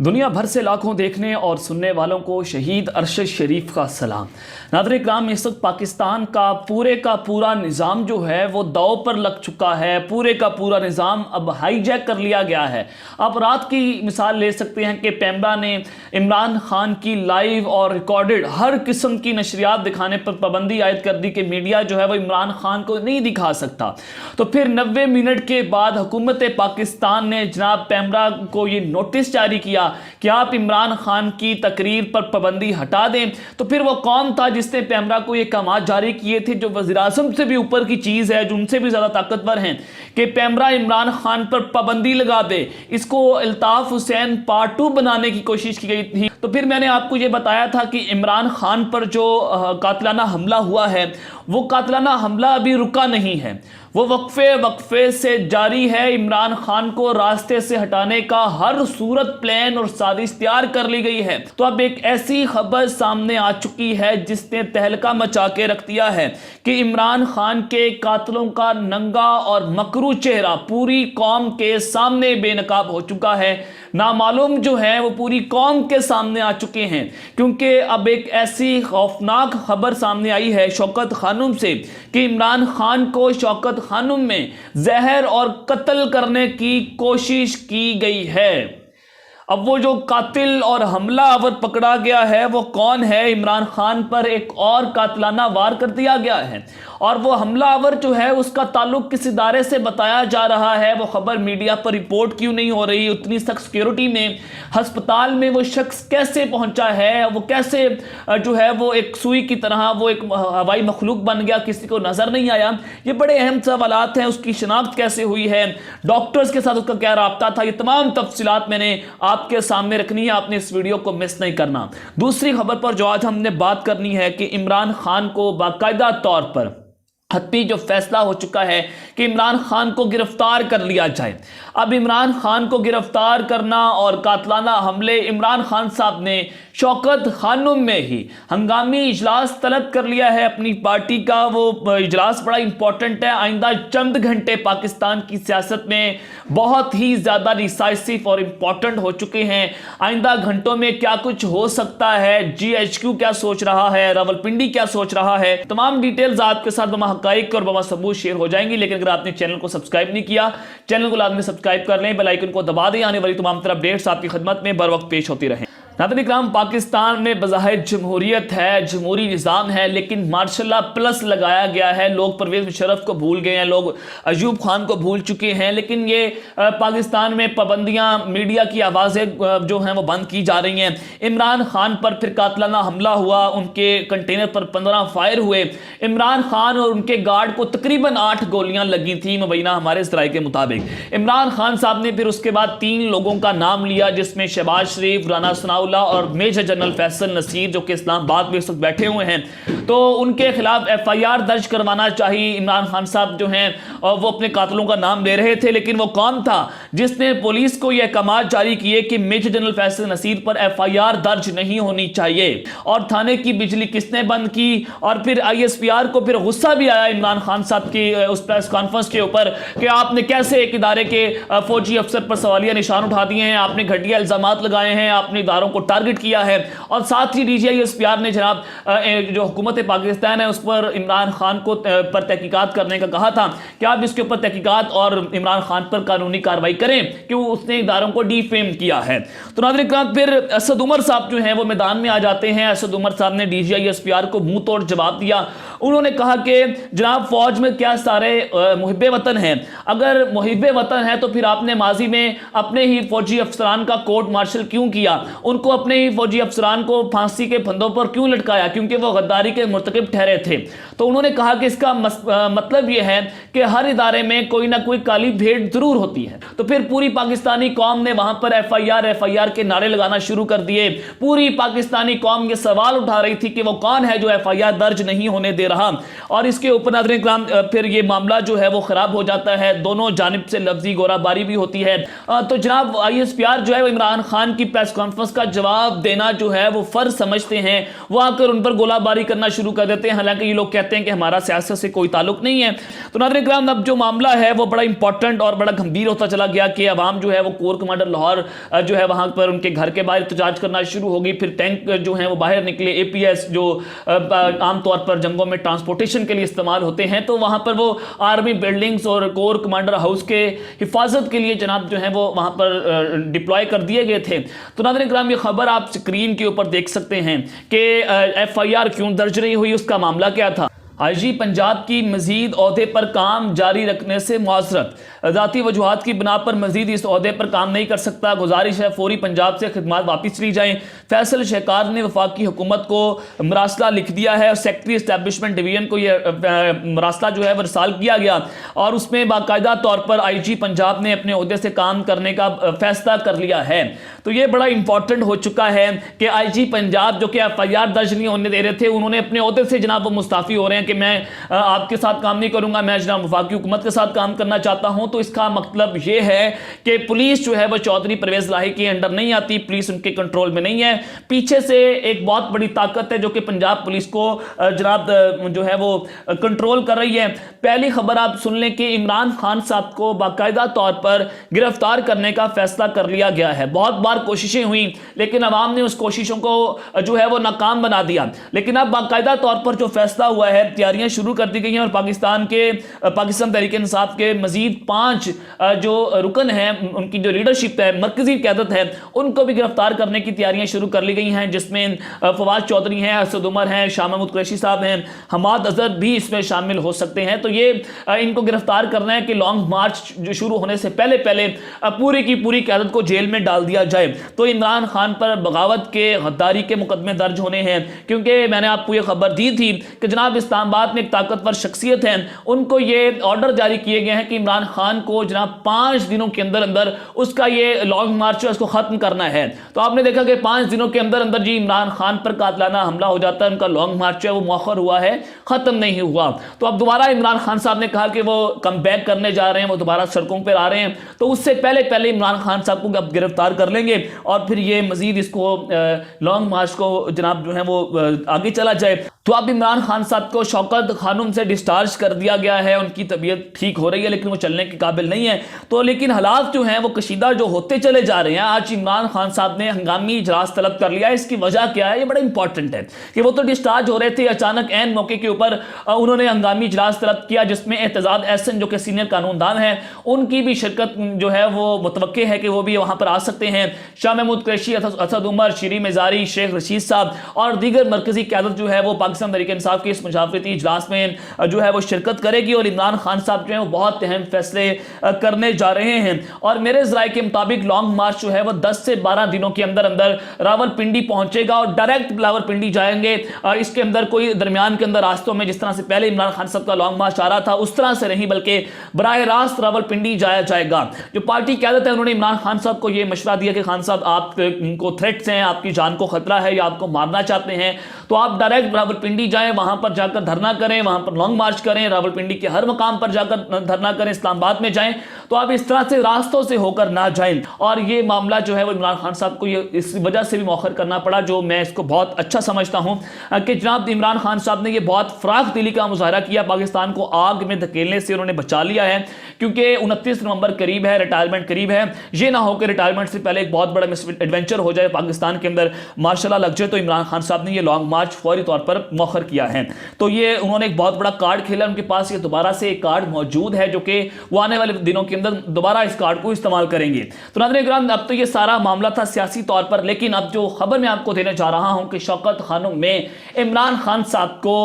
دنیا بھر سے لاکھوں دیکھنے اور سننے والوں کو شہید ارشد شریف کا سلام۔ ناظرین کرام، اس وقت پاکستان کا پورا نظام جو ہے وہ داؤ پر لگ چکا ہے۔ پورے کا پورا نظام اب ہائی جیک کر لیا گیا ہے۔ آپ رات کی مثال لے سکتے ہیں کہ پیمرا نے عمران خان کی لائیو اور ریکارڈڈ ہر قسم کی نشریات دکھانے پر پابندی عائد کر دی کہ میڈیا جو ہے وہ عمران خان کو نہیں دکھا سکتا۔ تو پھر 90 منٹ کے بعد حکومت پاکستان نے جناب پیمرا کو یہ نوٹس جاری کیا کہ آپ عمران خان کی تقریر پر پابندی ہٹا دیں۔ تو پھر وہ کون تھا جس نے پیمرا کو یہ احکامات جاری کیے تھے، جو وزیر اعظم سے بھی اوپر کی چیز ہے، جو ان سے بھی زیادہ طاقتور ہیں، کہ پیمرا عمران خان پر پابندی لگا دے۔ اس کو الطاف حسین پارٹ 2 بنانے کی کوشش کی گئی تھی۔ تو پھر میں نے آپ کو یہ بتایا تھا کہ عمران خان پر جو قاتلانہ حملہ ہوا ہے، وہ قاتلانہ حملہ ابھی رکا نہیں ہے، وہ وقفے سے جاری ہے۔ عمران خان کو راستے سے ہٹانے کا ہر صورت پلان اور سازش تیار کر لی گئی ہے۔ تو اب ایک ایسی خبر سامنے آ چکی ہے جس نے تہلکہ مچا کے رکھ دیا ہے کہ عمران خان کے قاتلوں کا ننگا اور مکروہ چہرہ پوری قوم کے سامنے بے نقاب ہو چکا ہے۔ نامعلوم جو ہیں وہ پوری قوم کے سامنے آ چکے ہیں، کیونکہ اب ایک ایسی خوفناک خبر سامنے آئی ہے شوکت خانم سے کہ عمران خان کو شوکت خانم میں زہر اور قتل کرنے کی کوشش کی گئی ہے۔ اب وہ جو قاتل اور حملہ آور پکڑا گیا ہے وہ کون ہے؟ عمران خان پر ایک اور قاتلانہ وار کر دیا گیا ہے، اور وہ حملہ آور جو ہے اس کا تعلق کس ادارے سے بتایا جا رہا ہے، وہ خبر میڈیا پر رپورٹ کیوں نہیں ہو رہی؟ اتنی سخت سیکیورٹی میں ہسپتال میں وہ شخص کیسے پہنچا ہے؟ وہ کیسے جو ہے وہ ایک سوئی کی طرح وہ ایک ہوائی مخلوق بن گیا، کسی کو نظر نہیں آیا؟ یہ بڑے اہم سوالات ہیں۔ اس کی شناخت کیسے ہوئی ہے؟ ڈاکٹرز کے ساتھ اس کا کیا رابطہ تھا؟ یہ تمام تفصیلات میں نے آپ کے سامنے رکھنی ہے، آپ نے اس ویڈیو کو مس نہیں کرنا۔ دوسری خبر پر جو آج ہم نے بات کرنی ہے کہ عمران خان کو باقاعدہ طور پر حتمی جو فیصلہ ہو چکا ہے کہ عمران خان کو گرفتار کر لیا جائے۔ اب عمران خان کو گرفتار کرنا اور قاتلانہ حملے، عمران خان صاحب نے شوکت خانم میں ہی ہنگامی اجلاس طلب کر لیا ہے اپنی پارٹی کا۔ وہ اجلاس بڑا امپورٹنٹ ہے، آئندہ چند گھنٹے پاکستان کی سیاست میں بہت ہی زیادہ ڈیسائسو اور امپورٹنٹ ہو چکے ہیں۔ آئندہ گھنٹوں میں کیا کچھ ہو سکتا ہے، GHQ کیا سوچ رہا ہے، راولپنڈی کیا سوچ رہا ہے، تمام ڈیٹیلز آپ کے ساتھ حقائق اور بما ثبوت شیئر ہو جائیں گی۔ لیکن اگر آپ نے چینل کو سبسکرائب نہیں کیا، چینل کو لازمی سبسکرائب کر لیں، بیل آئیکن کو دبا دیں، آنے والی تمام طرح اپڈیٹس آپ کی خدمت میں بر وقت پیش ہوتی رہیں۔ ناظرین کرام، پاکستان میں بظاہر جمہوریت ہے، جمہوری نظام ہے، لیکن ماشاء اللہ پلس لگایا گیا ہے۔ لوگ پرویز مشرف کو بھول گئے ہیں، لوگ ایوب خان کو بھول چکے ہیں، لیکن یہ پاکستان میں پابندیاں، میڈیا کی آوازیں جو ہیں وہ بند کی جا رہی ہیں۔ عمران خان پر پھر قاتلانہ حملہ ہوا، ان کے کنٹینر پر 15 فائر ہوئے۔ عمران خان اور ان کے گارڈ کو تقریباً 8 گولیاں لگی تھیں مبینہ ہمارے ذرائع کے مطابق۔ عمران خان صاحب نے پھر اس کے بعد 3 لوگوں کا نام لیا، جس میں شہباز شریف، رانا ثناء اللہ اور میجر جنرل فیصل نصیر، جو کہ اسلام آباد میں اس وقت بیٹھے ہوئے ہیں۔ تو ان کے خلاف FIR درج کروانا چاہیے۔ عمران خان صاحب جو ہیں وہ اپنے قاتلوں کا نام لے رہے تھے، لیکن وہ کون تھا جس نے پولیس کو یہ احکامات جاری کیے کہ میجر جنرل فیصل نصیر پر FIR درج نہیں ہونی چاہیے؟ اور تھانے کی بجلی کس نے بند کی؟ اور پھر ISPR کو پھر غصہ بھی آیا عمران خان صاحب کی اس پریس کانفرنس کے اوپر کہ آپ نے کیسے ایک ادارے کے فوجی افسر پر سوالیہ نشان اٹھا دیے ہیں، آپ نے گھٹیا الزامات لگائے ہیں، آپ نے اداروں کو ٹارگٹ کیا ہے۔ اور ساتھ ہی DGI نے جناب جو حکومت پاکستان ہے اس پر عمران خان کو پر تحقیقات کرنے کا کہا تھا کہ آپ اس کے اوپر تحقیقات اور عمران خان پر قانونی کارروائی کریں کہ وہ اس نے اداروں کو ڈی فیم کیا ہے۔ تو ناظرین کرام، پھر اسد عمر صاحب جو ہیں وہ میدان میں آ جاتے ہیں۔ اسد عمر صاحب نے DGI کو منہ توڑ جواب دیا۔ انہوں نے کہا کہ جناب فوج میں کیا سارے محب وطن ہیں؟ اگر محب وطن ہیں تو پھر آپ نے ماضی میں اپنے ہی فوجی افسران کا کورٹ مارشل کیوں کیا؟ ان کو اپنے ہی فوجی افسران کو پھانسی کے پھندوں پر کیوں لٹکایا؟ کیونکہ وہ غداری کے مرتکب ٹھہرے تھے۔ تو انہوں نے کہا کہ اس کا مطلب یہ ہے کہ ہر ادارے میں کوئی نہ کوئی کالی بھیڑ ضرور ہوتی ہے۔ تو پھر پوری پاکستانی قوم نے وہاں پر FIR کے نعرے لگانا شروع کر دیے۔ پوری پاکستانی قوم یہ سوال اٹھا رہی تھی کہ وہ کون ہے جو FIR درج نہیں ہونے دے رہا، اور اس کے اوپر ناظرین کرام پھر یہ معاملہ جو ہے وہ خراب ہو جاتا ہے، دونوں جانب سے لفظی گورا باری بھی ہوتی ہے۔ تو جناب ISPR جو ہے وہ عمران خان کی پریس کانفرنس کا جواب دینا جو ہے وہ فرض سمجھتے ہیں، وہ آ کر ان پر گولہ باری کرنا شروع کر دیتے ہیں، حالانکہ یہ لوگ کہتے ہیں کہ ہمارا سیاست سے کوئی تعلق نہیں ہے۔ تو ناظرین کرام، اب جو معاملہ ہے وہ بڑا امپورٹنٹ اور بڑا گھمبیر ہوتا چلا گیا کہ عوام جو ہے وہ کور کمانڈر لاہور جو ہے وہاں پر ان کے گھر کے باہر احتجاج کرنا شروع ہو گئی، پھر ٹینک جو ہیں وہ باہر نکلے، اے پی ایس جو عام طور پر جنگوں میں ٹرانسپورٹیشن کے لیے استعمال ہوتے ہیں، تو وہاں پر وہ آرمی بلڈنگز اور کور کمانڈر ہاؤس کے حفاظت کے لیے جناب جو ہے وہ وہاں پر ڈپلوائے کر دیے گئے تھے۔ تو ناظرین کرام، یہ خبر آپ سکرین کے اوپر دیکھ سکتے ہیں کہ ایف آئی آر کیوں درج نہیں ہوئی، اس کا معاملہ کیا تھا۔ آئی جی پنجاب کی مزید عہدے پر کام جاری رکھنے سے معذرت، ذاتی وجوہات کی بنا پر مزید اس عہدے پر کام نہیں کر سکتا، گزارش ہے فوری پنجاب سے خدمات واپس لی جائیں۔ فیصل شہکار نے وفاقی حکومت کو مراسلہ لکھ دیا ہے اور سیکٹری اسٹیبلشمنٹ ڈویژن کو یہ مراسلہ جو ہے وہ ارسال کیا گیا، اور اس میں باقاعدہ طور پر آئی جی پنجاب نے اپنے عہدے سے کام کرنے کا فیصلہ کر لیا ہے۔ تو یہ بڑا امپورٹنٹ ہو چکا ہے کہ آئی جی پنجاب جو کہ ایف آئی آر درج نہیں ہونے دے رہے تھے، انہوں نے اپنے عہدے سے جناب وہ مستعفی ہو رہے ہیں کہ میں آپ کے ساتھ کام نہیں کروں گا، میں جناب وفاقی حکومت کے ساتھ کام کرنا چاہتا ہوں۔ تو اس کا مطلب یہ ہے کہ پولیس جو ہے وہ چودھری پرویز لاہی کے انڈر نہیں آتی، پولیس ان کے کنٹرول میں نہیں ہے، پیچھے سے ایک بہت بڑی طاقت ہے جو کہ پنجاب پولیس کو جناب جو ہے وہ کنٹرول کر رہی ہے۔ پہلی خبر آپ سن لیں کہ عمران خان صاحب کو باقاعدہ طور پر گرفتار کرنے کا فیصلہ کر لیا گیا ہے۔ بہت بار کوششیں ہوئیں لیکن عوام نے اس کوششوں کو جو ہے وہ ناکام بنا دیا، لیکن اب باقاعدہ طور پر جو فیصلہ ہوا ہے، تیاریاں شروع کر دی گئی ہیں، اور پاکستان تحریک انصاف کے مزید 5 جو رکن ہیں، ان کی جو لیڈرشپ ہے، مرکزی قیادت ہے، ان کو بھی گرفتار کرنے کی تیاریاں شروع کر لی گئی ہیں، جس میں فواز چودھری ہیں، اسد عمر ہیں، شاہ محمود قریشی صاحب ہیں، حماد اظہر بھی اس میں شامل ہو سکتے ہیں۔ تو یہ ان کو گرفتار کرنا ہے کہ لانگ مارچ جو شروع ہونے سے پہلے پوری کی پوری قیادت کو جیل میں ڈال دیا جائے۔ تو عمران خان پر بغاوت کے، غداری کے مقدمے درج ہونے ہیں، کیونکہ میں نے آپ کو یہ خبر دی تھی کہ جناب اسلام آباد میں ایک طاقتور شخصیت ہیں، ان کو یہ آرڈر جاری کیے گئے ہیں کہ عمران خان کو جناب 5 دنوں کے اندر اس کا یہ لانگ مارچ ہے اس کو ختم کرنا ہے۔ تو آپ نے دیکھا کہ 5 دنوں کے اندر جی عمران خان پر قاتلانہ حملہ ہو جاتا ہے، ان کا لانگ مارچ ہے وہ مؤخر ہوا ہے، ختم نہیں ہوا۔ تو اب دوبارہ عمران خان صاحب نے کہا کہ وہ کم بیک کرنے جا رہے ہیں، وہ دوبارہ سڑکوں پر آ رہے ہیں، تو اس سے پہلے عمران خان صاحب کو اب گرفتار کر لیں گے، اور پھر یہ مزید اس کو لانگ مارچ کو جناب جو ہے وہ آگے چلا جائے۔ تو اب عمران خان صاحب کو شوکت خانم سے ڈسچارج کر دیا گیا ہے، ان کی طبیعت ٹھیک ہو رہی ہے لیکن وہ چلنے کے قابل نہیں ہے۔ تو لیکن حالات جو ہیں وہ کشیدہ جو ہوتے چلے جا رہے ہیں۔ آج عمران خان صاحب نے ہنگامی اجلاس طلب کر لیا ہے، اس کی وجہ کیا ہے؟ یہ بڑا امپورٹنٹ ہے کہ وہ تو ڈسچارج ہو رہے تھے، اچانک عین موقع کے اوپر انہوں نے ہنگامی اجلاس طلب کیا، جس میں اعتزاز احسن جو کہ سینئر قانون دان ہیں، ان کی بھی شرکت جو ہے وہ متوقع ہے کہ وہ بھی وہاں پر آ سکتے ہیں۔ شاہ محمود قریشی، اسد عمر، شیری مزاری، شیخ رشید صاحب اور دیگر مرکزی قیادت جو ہے وہ پاکستان تحریک انصاف کے اس مشاورتی اجلاس میں جو ہے وہ شرکت کرے گی، اور عمران خان صاحب جو ہیں وہ بہت اہم فیصلے کرنے جا رہے ہیں۔ اور میرے ذرائع کے مطابق لانگ مارچ جو ہے وہ 10 سے 12 دنوں کے اندر راولپنڈی پہنچے گا، اور ڈائریکٹ راولپنڈی جائیں گے، اور اس کے اندر کوئی درمیان کے اندر راستوں میں جس طرح سے پہلے عمران خان صاحب کا لانگ مارچ آ رہا تھا اس طرح سے نہیں، بلکہ براہ راست راولپنڈی جایا جائے گا۔ جو پارٹی قیادت ہے انہوں نے عمران خان صاحب کو یہ مشورہ دیا کہ خان صاحب آپ کو تھریٹس ہیں، آپ کی جان کو خطرہ ہے یا آپ کو مارنا چاہتے ہیں، تو آپ ڈائریکٹ راولپنڈی جائیں، وہاں پر جا کر دھرنا کریں، وہاں پر لانگ مارچ کریں، راولپنڈی کے ہر مقام پر جا کر دھرنا کریں، اسلام آباد میں جائیں۔ تو آپ اس طرح سے راستوں سے ہو کر نہ جائیں، اور یہ معاملہ جو ہے وہ عمران خان صاحب کو یہ اس وجہ سے بھی مؤخر کرنا پڑا، جو میں اس کو بہت اچھا سمجھتا ہوں کہ جناب عمران خان صاحب نے یہ بہت فراخ دلی کا مظاہرہ کیا، پاکستان کو آگ میں دھکیلنے سے انہوں نے بچا لیا ہے، کیونکہ 29 نومبر قریب ہے، ریٹائرمنٹ قریب ہے، یہ نہ ہو کہ ریٹائرمنٹ سے پہلے ایک بہت بڑا ایڈونچر ہو جائے پاکستان کے اندر، مارشل لا لگ جائے۔ تو عمران خان صاحب نے یہ لانگ مارچ فوری طور پر مؤخر کیا ہے۔ تو یہ انہوں نے ایک بہت بڑا کارڈ کھیلا، ان کے پاس یہ دوبارہ سے ایک کارڈ موجود ہے جو کہ وہ آنے والے دنوں کے اندر دوبارہ اس کارڈ کو استعمال کریں گے۔ تو ناظرین کرام، اب تو یہ سارا معاملہ تھا سیاسی طور پر، لیکن اب جو خبر میں آپ کو دینے جا رہا ہوں کہ شوکت خانم میں عمران خان صاحب کو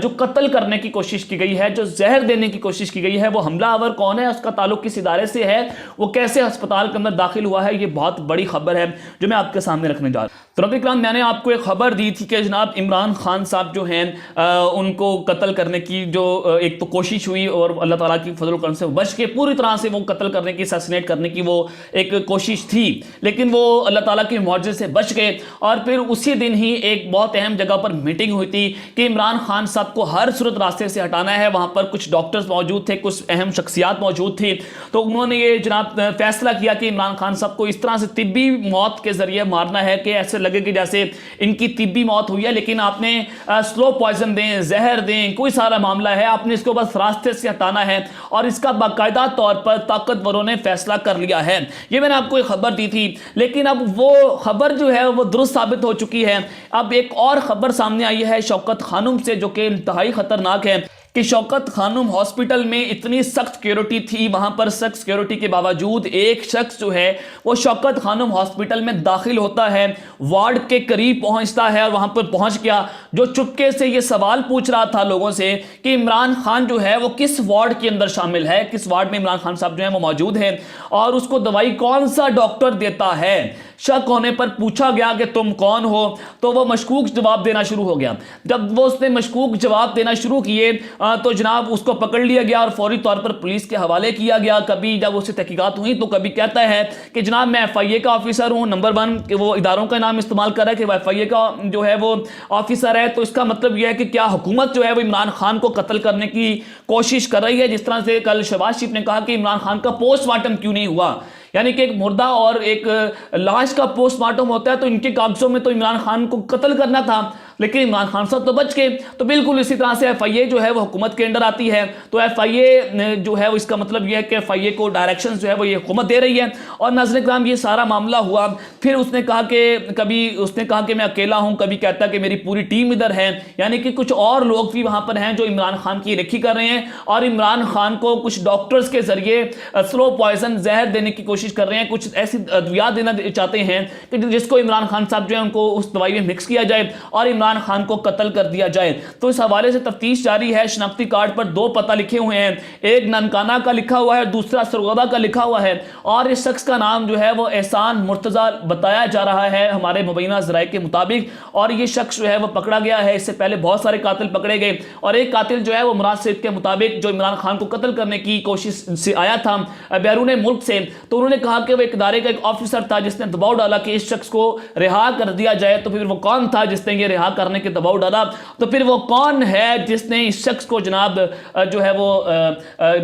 جو قتل کرنے کی کوشش کی گئی ہے، جو زہر دینے کی کوشش کی گئی ہے، وہ حملہ آور کون ہے، اس کا تعلق کس ادارے سے ہے، وہ کیسے ہسپتال کے اندر داخل ہوا ہے، یہ بہت بڑی خبر ہے جو میں آپ کے سامنے رکھنے جا رہا ہوں۔ تو ناظرین کرام، میں نے آپ کو ایک خبر دی تھی کہ جناب عمران خان صاحب جو ہیں ان کو قتل کرنے کی جو ایک تو کوشش ہوئی، اور اللہ تعالیٰ کی فضل و کرم سے بچ کے پوری طرح سے وہ وہ قتل کرنے کی اسیسینیٹ کرنے کی وہ ایک کوشش تھی لیکن وہ اللہ تعالیٰ کی معجزے سے بچ گئے اور پھر اسی دن ہی ایک بہت اہم جگہ پر میٹنگ ہوئی تھی کہ عمران خان صاحب کو ہر صورت راستے سے ہٹانا ہے. وہاں پر کچھ ڈاکٹرز موجود تھے, کچھ اہم شخصیات موجود تھی, تو انہوں نے یہ جناب فیصلہ کیا کہ عمران خان صاحب کو اس طرح سے طبی موت کے ذریعے مارنا ہے کہ ایسے لگے کہ جیسے ان کی طبی موت ہوئی ہے, لیکن آپ نے سلو پوائزن دیں, زہر دیں, کوئی سارا معاملہ ہے, آپ نے اس کو بس راستے سے ہٹانا ہے. اور اس کا باقاعدہ طور پر طاقتوروں نے فیصلہ کر لیا ہے. یہ میں نے آپ کو ایک خبر دی تھی لیکن اب وہ خبر جو ہے وہ درست ثابت ہو چکی ہے. اب ایک اور خبر سامنے آئی ہے شوکت خانم سے جو کہ انتہائی خطرناک ہے کہ شوکت خانم ہاسپٹل میں اتنی سخت سیکیورٹی تھی, وہاں پر سخت سیکیورٹی کے باوجود ایک شخص جو ہے وہ شوکت خانم ہاسپٹل میں داخل ہوتا ہے, وارڈ کے قریب پہنچتا ہے اور وہاں پر پہنچ گیا جو چپکے سے یہ سوال پوچھ رہا تھا لوگوں سے کہ عمران خان جو ہے وہ کس وارڈ کے اندر شامل ہے, کس وارڈ میں عمران خان صاحب جو ہیں وہ موجود ہیں اور اس کو دوائی کون سا ڈاکٹر دیتا ہے. شک ہونے پر پوچھا گیا کہ تم کون ہو, تو وہ مشکوک جواب دینا شروع ہو گیا. جب وہ اس نے مشکوک جواب دینا شروع کیے تو جناب اس کو پکڑ لیا گیا اور فوری طور پر پولیس کے حوالے کیا گیا. کبھی جب اس سے تحقیقات ہوئی تو کبھی کہتا ہے کہ جناب میں ایف آئی اے کا آفیسر ہوں, نمبر 1 کہ وہ اداروں کا نام استعمال کر رہا ہے کہ وہ ایف آئی اے کا جو ہے وہ آفیسر ہے, تو اس کا مطلب یہ ہے کہ کیا حکومت جو ہے وہ عمران خان کو قتل کرنے کی کوشش کر رہی ہے. جس طرح سے کل شہباز شریف نے کہا کہ عمران خان کا پوسٹ مارٹم کیوں نہیں ہوا, یعنی کہ ایک مردہ اور ایک لاش کا پوسٹ مارٹم ہوتا ہے تو ان کے کاغذوں میں تو عمران خان کو قتل کرنا تھا لیکن عمران خان صاحب تو بچ گئے. تو بالکل اسی طرح سے ایف آئی اے جو ہے وہ حکومت کے انڈر آتی ہے, تو ایف آئی اے جو ہے اس کا مطلب یہ ہے کہ ایف آئی اے کو ڈائریکشنز جو ہے وہ یہ حکومت دے رہی ہے. اور ناظرین کرام یہ سارا معاملہ ہوا, پھر اس نے کہا کہ کبھی اس نے کہا کہ میں اکیلا ہوں, کبھی کہتا کہ میری پوری ٹیم ادھر ہے, یعنی کہ کچھ اور لوگ بھی وہاں پر ہیں جو عمران خان کی رکھی کر رہے ہیں اور عمران خان کو کچھ ڈاکٹرز کے ذریعے سلو پوائزن زہر دینے کی کوشش کر رہے ہیں, کچھ ایسی ادویات دینا چاہتے ہیں کہ جس کو عمران خان صاحب جو ہے ان کو اس دوائی میں مکس کیا جائے اور عمران خان کو قتل کر دیا جائے. تو اس حوالے سے تفتیش جاری ہے. شناختی کارڈ پر 2 پتہ لکھے ہوئے ہیں, ایک ننکانہ کا لکھا ہوا ہے, دوسرا سرگودا کا لکھا ہوا ہے اور اس شخص کا نام جو ہے وہ احسان مرتضیٰ بتایا جا رہا ہے ہمارے مبینہ ذرائع کے مطابق. اور یہ شخص جو ہے وہ پکڑا گیا ہے. اس سے پہلے بہت سارے قاتل پکڑے گئے اور ایک قاتل جو ہے وہ مراد سید کے مطابق جو عمران خان کو قتل کرنے کی کوشش سے آیا تھا بیرون ملک سے, تو انہوں نے کہا کہ وہ ایک ادارے کا ایک آفیسر تھا جس نے دباؤ ڈالا کہ اس شخص کو رہا کر دیا جائے. تو پھر وہ کون تھا جس نے یہ رہا کرنے کے دباؤ ڈالا, تو پھر وہ کون ہے جس نے اس شخص کو جناب جو ہے وہ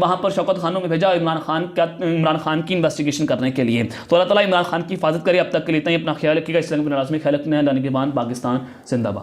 وہاں پر شوکت خانوں میں بھیجا عمران خان کی انویسٹیگیشن کرنے کے لیے. تو اللہ تعالیٰ عمران خان کی حفاظت کرے. اب تک کے لیے اتنا ہی. اپنا خیال رکھیے گا. اس لنگ میں ناراض میں خیال رکھنا ہے. لانے کے بعد پاکستان زندہ باد.